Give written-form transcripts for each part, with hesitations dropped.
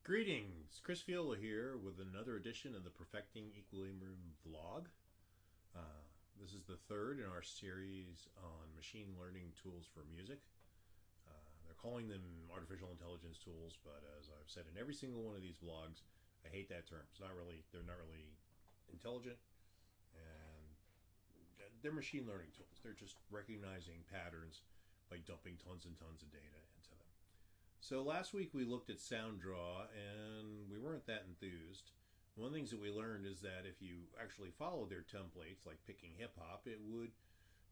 Greetings, Chris Fiola here with another edition of the Perfecting Equilibrium vlog. This is the third in our series on machine learning tools for music. They're calling them artificial intelligence tools, but as I've said in every single one of these vlogs, I hate that term. They're not really intelligent, and they're machine learning tools. They're just recognizing patterns by dumping tons and tons of data into them. So last week we looked at SOUNDRAW and we weren't that enthused. One of the things that we learned is that if you actually follow their templates, like picking hip hop, it would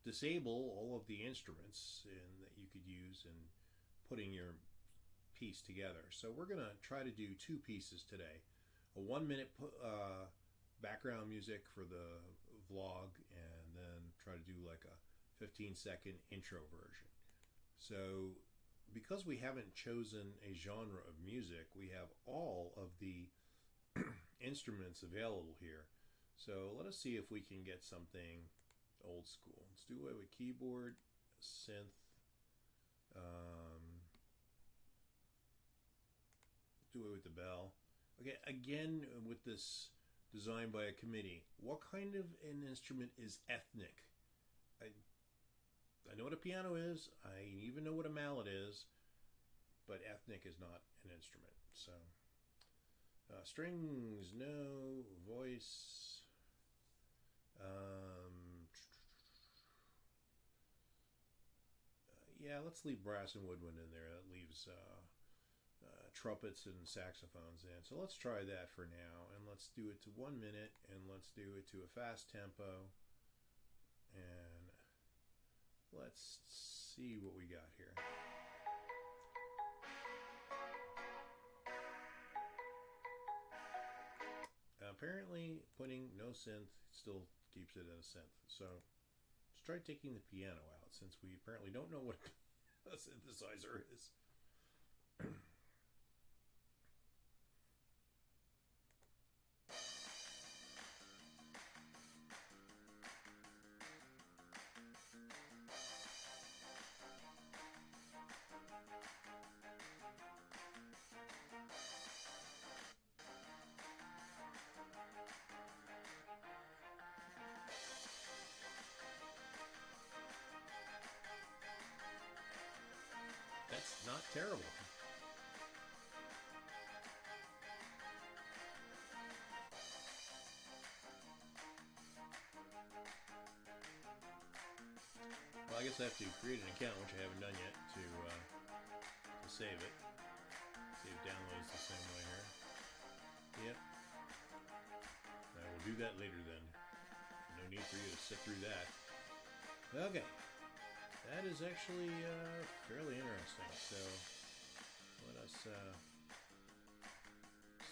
disable all of the instruments that you could use in putting your piece together. So we're going to try to do two pieces today. A 1 minute background music for the vlog, and then try to do like a 15-second intro version. So because we haven't chosen a genre of music, we have all of the instruments available here. So let us see if we can get something old school. Let's do away with keyboard, synth, do away with the bell. Okay, again with this designed by a committee. What kind of an instrument is ethnic? I know what a piano is. I even know what a mallet is. But ethnic is not an instrument. So strings, no. Voice. Yeah, let's leave brass and woodwind in there. That leaves trumpets and saxophones in. So let's try that for now. And let's do it to 1 minute. And let's do it to a fast tempo. And let's see what we got here. Apparently, putting no synth still keeps it at a synth. So let's try taking the piano out, since we apparently don't know what a synthesizer is. That's not terrible. Well, I guess I have to create an account, which I haven't done yet, to save it. See if it downloads the same way here. Yep. I will do that later then. No need for you to sit through that. Okay. That is actually fairly interesting. So let us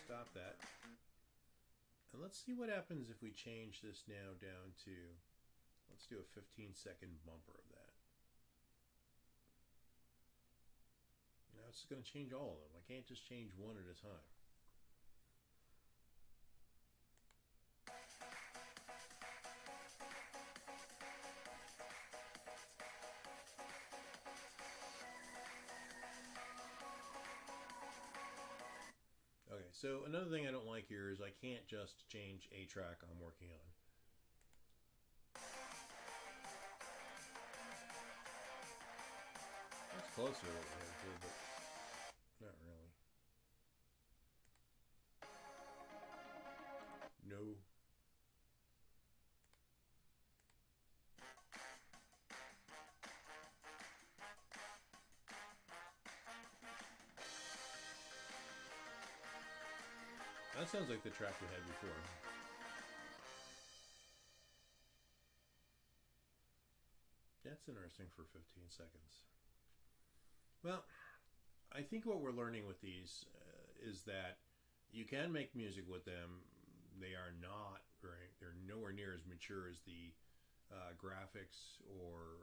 stop that. And let's see what happens if we change this now down to, let's do a 15-second bumper of that. Now it's going to change all of them. I can't just change one at a time. Okay, so another thing I don't like here is I can't just change a track I'm working on. That's closer to what we have to, but not really. No. That sounds like the track we had before. That's interesting for 15 seconds. Well, I think what we're learning with these is that you can make music with them. They are not they're nowhere near as mature as the graphics or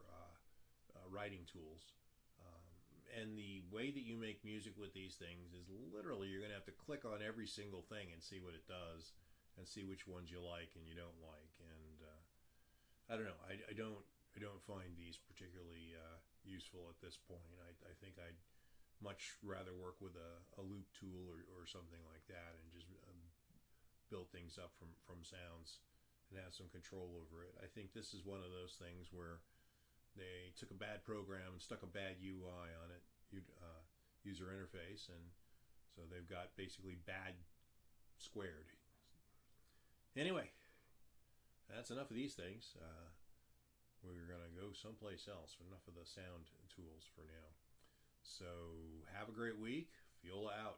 writing tools. And the way that you make music with these things is literally you're going to have to click on every single thing and see what it does, and see which ones you like and you don't like. And I don't know. I don't find these particularly useful at this point. I think I'd much rather work with a loop tool or or something like that, and just build things up from sounds and have some control over it. I think this is one of those things where they took a bad program and stuck a bad UI on it, user interface, and so they've got basically bad squared. Anyway, that's enough of these things. We're going to go someplace else. Enough of the sound tools for now. So have a great week. Fiola out.